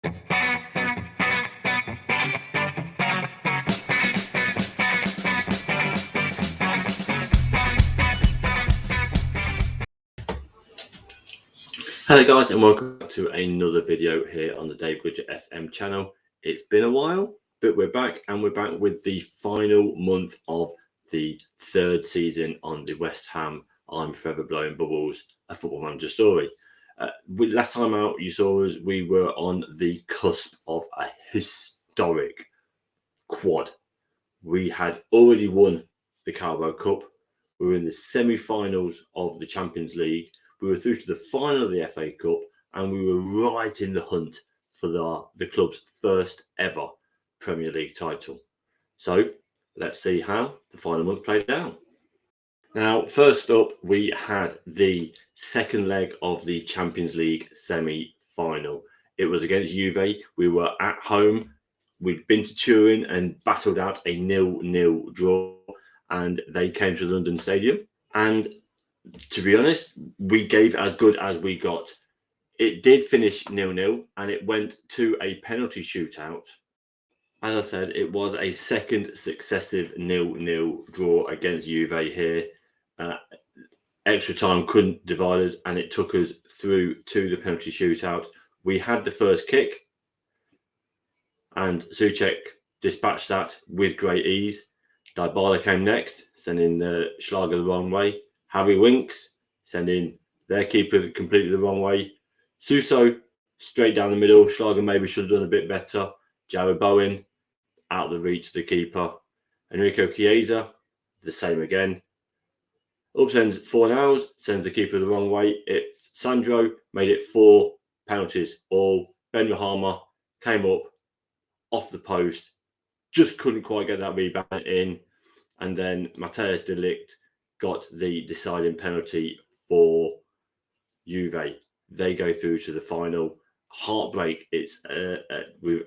Hello guys, and welcome back to another video here on the Dave Goodger FM channel. It's been a while, but we're back, and we're back with the final month of the third season on the West Ham I'm Forever Blowing Bubbles, a Football Manager story. Last time out you saw us, we were on the cusp of a historic quad. We had already won the Carabau Cup. We were in the semi-finals of the Champions League. We were through to the final of the FA Cup, and we were right in the hunt for the club's first ever Premier League title. So let's see how the final month played out. Now, first up, we had the second leg of the Champions League semi-final. It was against Juve. We were at home. We'd been to Turin and battled out a 0-0 draw, and they came to the London Stadium. And to be honest, we gave as good as we got. It did finish 0-0, and it went to a penalty shootout. As I said, it was a second successive 0-0 draw against Juve here. Extra time couldn't divide us, and it took us through to the penalty shootout. We had the first kick, and Souček dispatched that with great ease. Dybala came next, sending Schlager the wrong way. Harry Winks sending their keeper completely the wrong way. Suso straight down the middle. Schlager maybe should have done a bit better. Jared Bowen out of the reach of the keeper. Enrico Chiesa, the same again. Up sends Fornals, sends the keeper the wrong way. It's Sandro, made it 4 penalties all. Ben Rahama came up off the post, just couldn't quite get that rebound in. And then Matthijs de Ligt got the deciding penalty for Juve. They go through to the final. Heartbreak. It's we've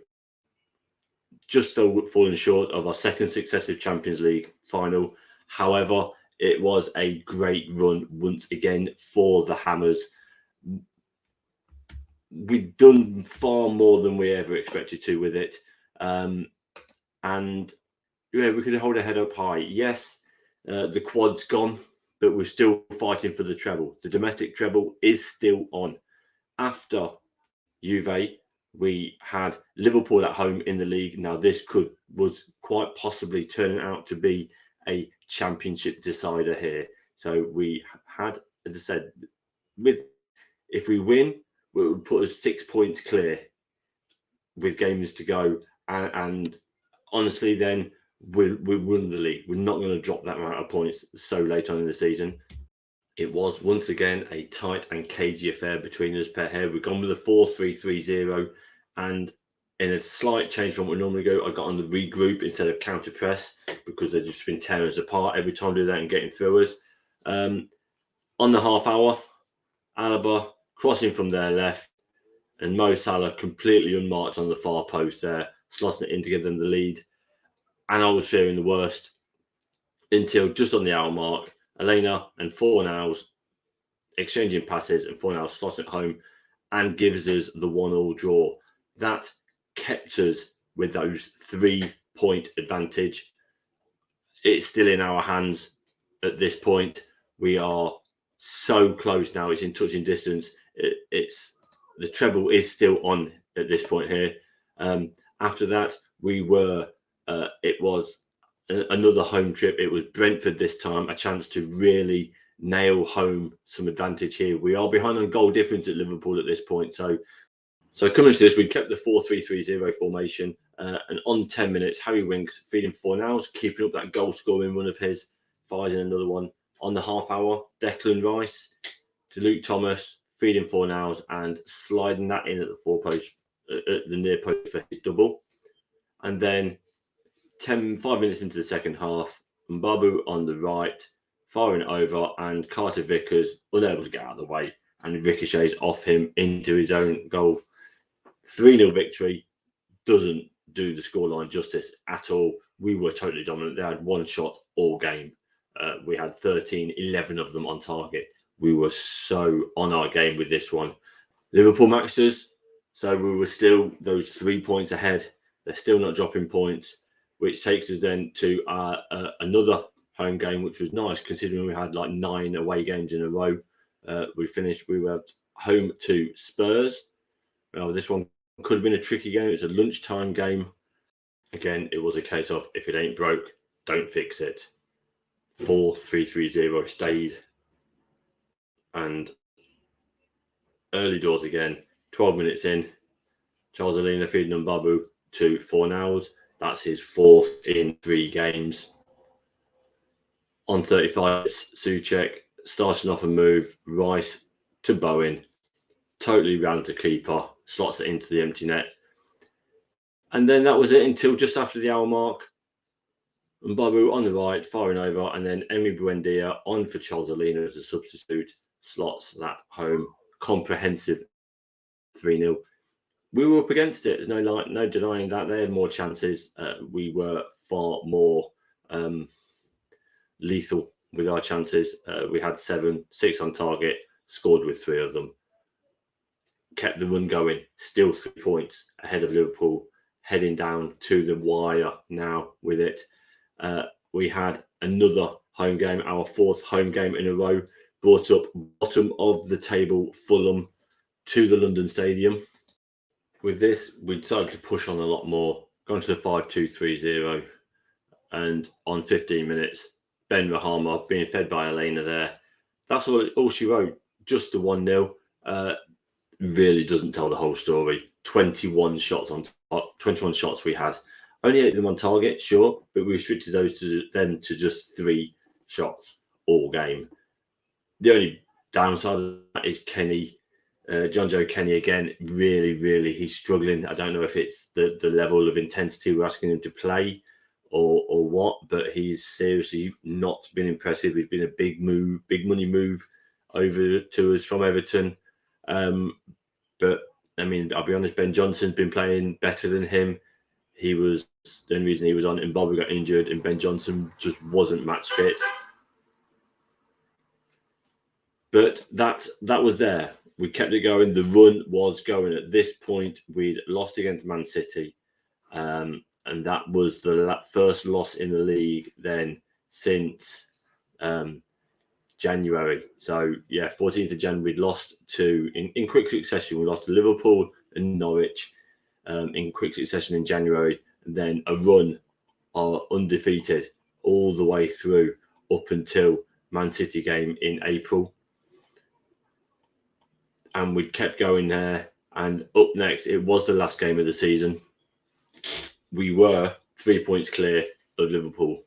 just fallen short of our second successive Champions League final. However, it was a great run once again for the Hammers. We've done far more than we ever expected to with it. And yeah, we could hold our head up high. Yes, the quad's gone, but we're still fighting for the treble. The domestic treble is still on. After Juve, we had Liverpool at home in the league. Now, this was quite possibly turning out to be a championship decider here. So we had, as I said, if we win, it would put us 6 points clear with games to go. And honestly, then we won the league. We're not going to drop that amount of points so late on in the season. It was once again a tight and cagey affair between us per head. We've gone with a 4-3-3-0, and in a slight change from what we normally go, I got on the regroup instead of counter press because they've just been tearing us apart every time they do that and getting through us. On the half hour, Alaba crossing from their left, and Mo Salah completely unmarked on the far post there, slotting it in to give them the lead. And I was fearing the worst until just on the hour mark, Elena and Fornals exchanging passes, and Fornals slotting it home and gives us the 1-1 draw. That kept us with those 3-point advantage. It's still in our hands at this point. We are so close now. It's in touching distance. The treble is still on at this point here. After that, we were. It was another home trip. It was Brentford this time, a chance to really nail home some advantage here. We are behind on goal difference at Liverpool at this point. So coming to this, we kept the 4-3-3-0 formation. And on 10 minutes, Harry Winks feeding Fornals, keeping up that goal-scoring run of his, fires in another one. On the half hour, Declan Rice to Luke Thomas, feeding Fornals and sliding that in at the near post for his double. And then 5 minutes into the second half, Mbabu on the right, firing it over, and Carter Vickers unable to get out of the way, and ricochets off him into his own goal. 3-0 victory doesn't do the scoreline justice at all. We were totally dominant. They had one shot all game. We had 11 of them on target. We were so on our game with this one. Liverpool Maxters So we were still those 3 points ahead. They're still not dropping points, which takes us then to another home game, which was nice considering we had like 9 away games in a row. We were home to Spurs. Well, this one could have been a tricky game. It was a lunchtime game. Again, it was a case of if it ain't broke, don't fix it. 4-3-3-0 stayed. And early doors again, 12 minutes in, Charles Alina feeding on Babu to Fornals. That's his 4th in 3 games. On 35, Souček starting off a move, Rice to Bowen, totally round to keeper, slots it into the empty net. And then that was it until just after the hour mark. And Babu on the right, firing over, and then Emi Buendia on for Charles Alina as a substitute, slots that home, comprehensive 3-0. We were up against it. There's no denying that. They had more chances. We were far more lethal with our chances. We had 6 on target, scored with 3 of them. Kept the run going, still 3 points ahead of Liverpool, heading down to the wire now with it. We had another home game, our 4th home game in a row, brought up bottom of the table Fulham to the London Stadium. With this, we decided to push on a lot more, going to the 5-2-3-0, and on 15 minutes, Ben Rahama being fed by Elena there. That's all she wrote, just the 1-0. Really doesn't tell the whole story. 21 shots we had. Only 8 of them on target, sure, but we restricted those to just 3 shots all game. The only downside of that is Kenny. John Joe Kenny again, really, he's struggling. I don't know if it's the level of intensity we're asking him to play or what, but he's seriously not been impressive. He's been a big money move over to us from Everton. But I mean, I'll be honest, Ben Johnson's been playing better than him. The only reason he was on, and Bobby got injured, and Ben Johnson just wasn't match fit. But that was there. We kept it going. The run was going. At this point, we'd lost against Man City. And that was the first loss in the league then since January. So, 14th of January, we'd lost in quick succession. We lost to Liverpool and Norwich in quick succession in January. And then a run undefeated all the way through up until Man City game in April. And we kept going there. And up next, it was the last game of the season. We were 3 points clear of Liverpool.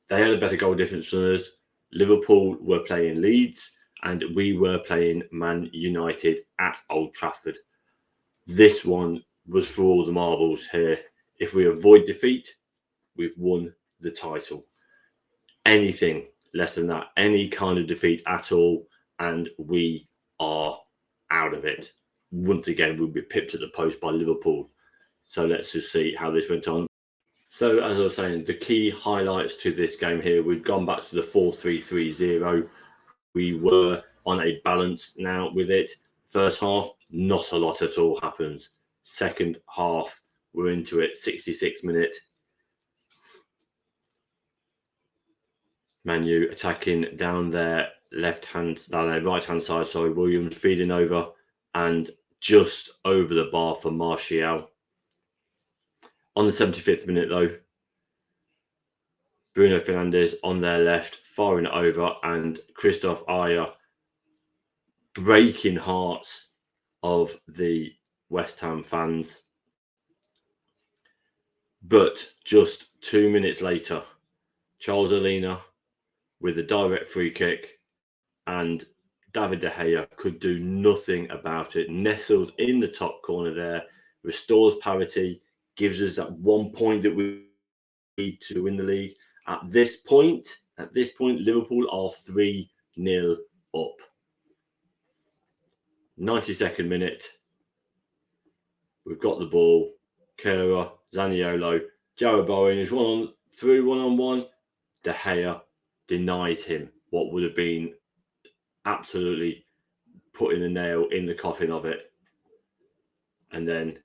They had a better goal difference than us. Liverpool were playing Leeds, and we were playing Man United at Old Trafford. This one was for all the marbles here. If we avoid defeat, we've won the title. Anything less than that, any kind of defeat at all, and we are out of it. Once again, we'll be pipped at the post by Liverpool. So let's just see how this went on. So as I was saying, the key highlights to this game here, we've gone back to the 4-3-3-0. We were on a balance now with it. First half, not a lot at all happens. Second half, we're into it. 66th minute. Man U attacking down their right-hand side. Sorry, Williams feeding over and just over the bar for Martial. On the 75th minute, though, Bruno Fernandes on their left, firing it over, and Christoph Ayer breaking hearts of the West Ham fans. But just 2 minutes later, Charles Alina with a direct free kick, and David De Gea could do nothing about it. Nestles in the top corner there, restores parity, gives us that 1 point that we need to win the league. At this point, Liverpool are 3-0 up. 92nd minute. We've got the ball. Kera, Zaniolo, Jarrod Bowen is one-on-one. De Gea denies him what would have been absolutely putting the nail in the coffin of it. and then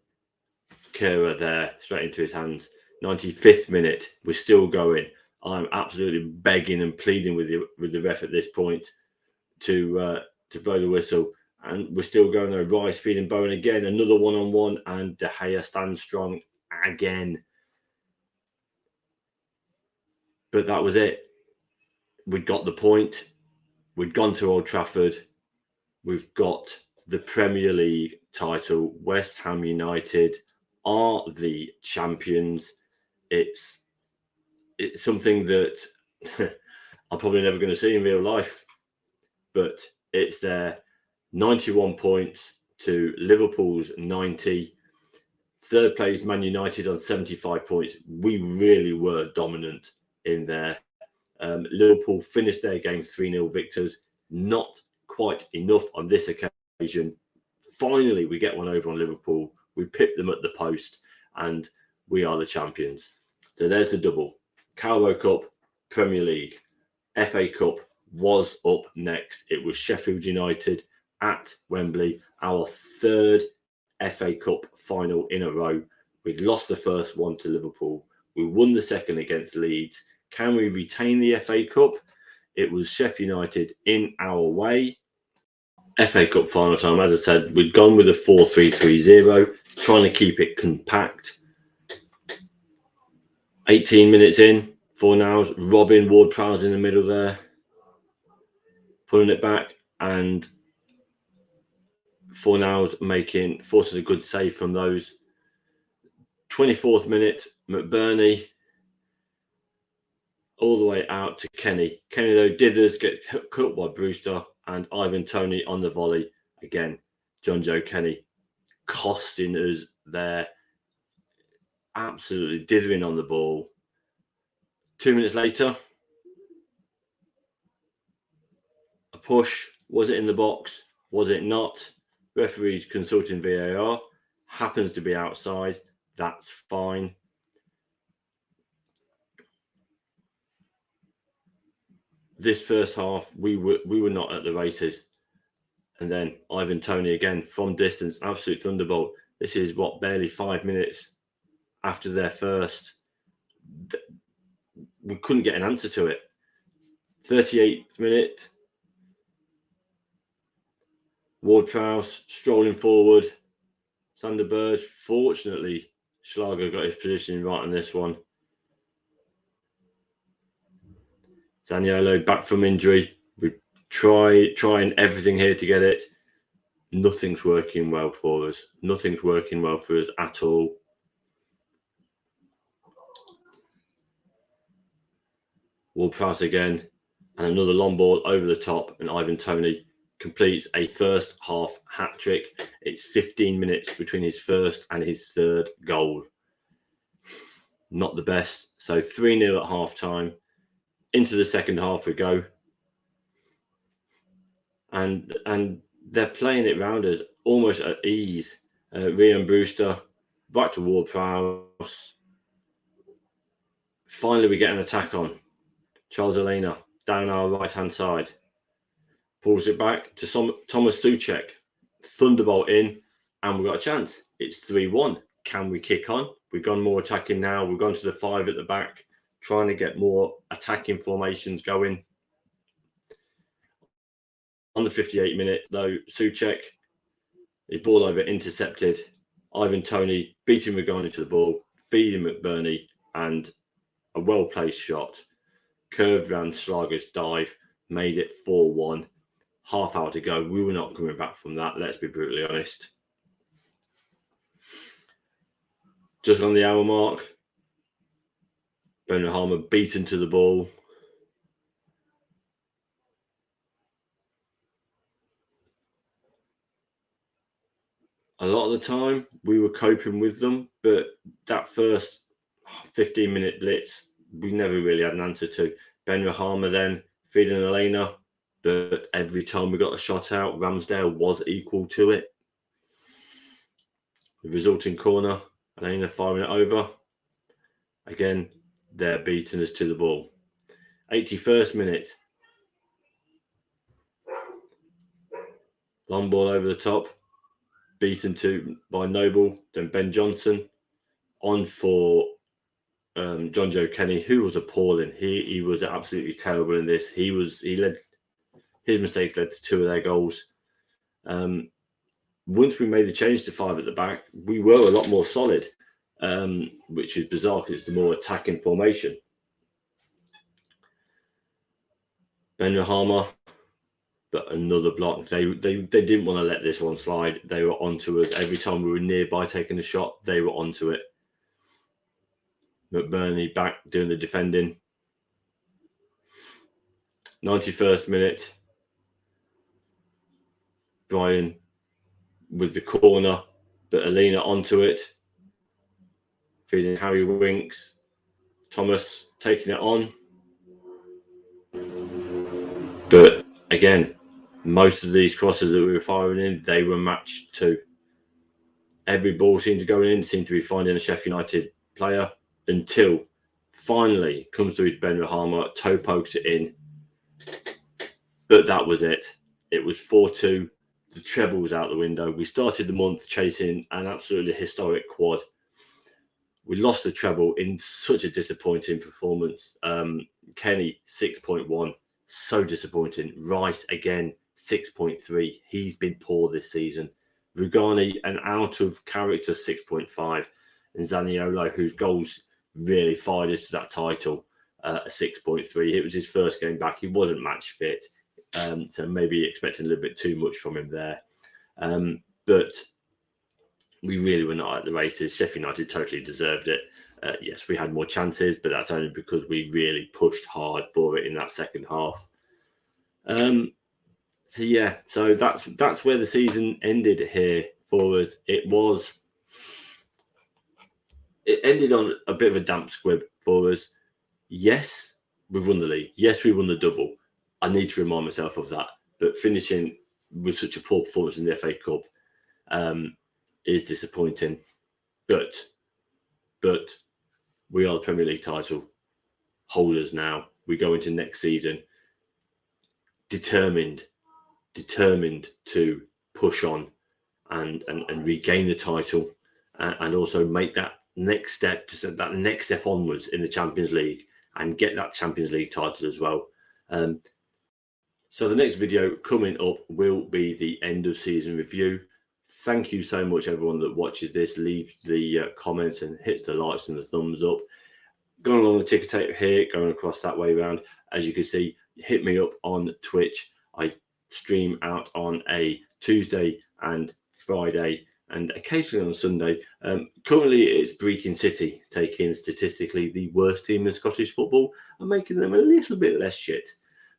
Kira there straight into his hands. 95th minute, we're still going. I'm absolutely begging and pleading with the ref at this point to blow the whistle, and we're still going there. Rice feeding Bowen again, another one-on-one, and De Gea stands strong again. But that was it. We'd got the point. We'd gone to Old Trafford. We've got the Premier League title. West Ham United are the champions. It's something that I'm probably never going to see in real life, but it's their 91 points to Liverpool's 90. Third place, Man United on 75 points. We really were dominant in there. Liverpool finished their game 3-0 victors. Not quite enough on this occasion. Finally, we get one over on Liverpool. We pip them at the post, and we are the champions. So there's the double. Carabau Cup, Premier League. FA Cup was up next. It was Sheffield United at Wembley, our third FA Cup final in a row. We'd lost the first one to Liverpool. We won the second against Leeds. Can we retain the FA Cup? It was Sheffield United in our way. FA Cup final time, as I said, we'd gone with a 4-3-3-0, trying to keep it compact. 18 minutes in, 4 nows, Robin Ward-Prowse in the middle there, pulling it back, and 4 nows forcing a good save from those. 24th minute, McBurney all the way out to Kenny. Kenny, though, dithers, gets cut up by Brewster, and Ivan Toney on the volley. Again, John Joe Kenny costing us there. Absolutely dithering on the ball. 2 minutes later, a push. Was it in the box? Was it not? Referees consulting VAR. Happens to be outside. That's fine. This first half, we were not at the races. And then Ivan Toney again from distance, absolute thunderbolt. This is barely 5 minutes after their first. We couldn't get an answer to it. 38th minute. Ward-Prowse strolling forward. Sander Berge. Fortunately, Schlager got his position right on this one. Zaniolo back from injury. We trying everything here to get it. Nothing's working well for us. Nothing's working well for us at all. Ward-Prowse again, and another long ball over the top, and Ivan Toney completes a first half hat trick. It's 15 minutes between his first and his third goal. Not the best. So 3-0 at half time. Into the second half we go. And they're playing it round us almost at ease. Ryan Brewster back to Ward-Prowse. Finally, we get an attack on. Charles Elena down our right-hand side. Pulls it back to Thomas Souček. Thunderbolt in, and we've got a chance. It's 3-1. Can we kick on? We've gone more attacking now. We've gone to the 5 at the back, trying to get more attacking formations going. On the 58th minute, though, Souček, his ball over intercepted. Ivan Toney beating Regani to the ball, feeding McBurney, and a well-placed shot. Curved round Schlager's dive, made it 4-1. Half hour to go. We were not coming back from that, let's be brutally honest. Just on the hour mark, Benrahma beaten to the ball. A lot of the time, we were coping with them, but that first 15-minute blitz, we never really had an answer to. Benrahma then feeding Elena, but every time we got a shot out, Ramsdale was equal to it. The resulting corner, Elena firing it over. Again, they're beating us to the ball. 81st minute. Long ball over the top. beaten by Noble, then Ben Johnson, on for John Joe Kenny, who was appalling. He was absolutely terrible in this. His mistakes led to 2 of their goals. Once we made the change to 5 at the back, we were a lot more solid, which is bizarre because it's the more attacking formation. Ben Rahama, but another block. They didn't want to let this one slide. They were onto us. Every time we were nearby taking a shot, they were onto it. McBurney back doing the defending. 91st minute. Brian with the corner, but Alina onto it. Feeding Harry Winks. Thomas taking it on. But again, most of these crosses that we were firing in, they were matched to. Every ball seemed to go in, seemed to be finding a Sheffield United player until finally comes through to Ben Rahama, toe pokes it in. But that was it. It was 4-2. The treble was out the window. We started the month chasing an absolutely historic quad. We lost the treble in such a disappointing performance. Kenny, 6.1. So disappointing. Rice, again, 6.3. He's been poor this season. Rugani, an out of character 6.5. And Zaniolo, whose goals really fired us to that title, a 6.3. It was his first game back. He wasn't match fit. So maybe expecting a little bit too much from him there. But we really were not at the races. Sheffield United totally deserved it. Yes, we had more chances, but that's only because we really pushed hard for it in that second half. So that's where the season ended here for us. It ended on a bit of a damp squib for us. Yes, we won the league. Yes, we won the double. I need to remind myself of that. But finishing with such a poor performance in the FA Cup is disappointing. But we are the Premier League title holders now. We go into next season determined to push on and regain the title and also make that next step onwards in the Champions League and get that Champions League title as well. So the next video coming up will be the end of season review. Thank you so much, everyone that watches this. Leave the comments and hits the likes and the thumbs up. Going along the ticker tape here, going across that way around. As you can see, hit me up on Twitch. I stream out on a Tuesday and Friday and occasionally on Sunday. Currently, it's Brechin City taking statistically the worst team in Scottish football and making them a little bit less shit.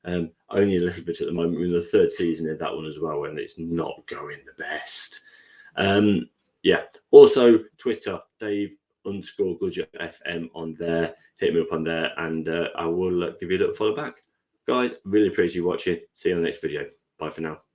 Only a little bit at the moment. We're in the 3rd season of that one as well, and it's not going the best. Also Twitter, Dave_Gudger FM on there. Hit me up on there, and I will give you a little follow back. Guys, really appreciate you watching. See you on the next video. Bye for now.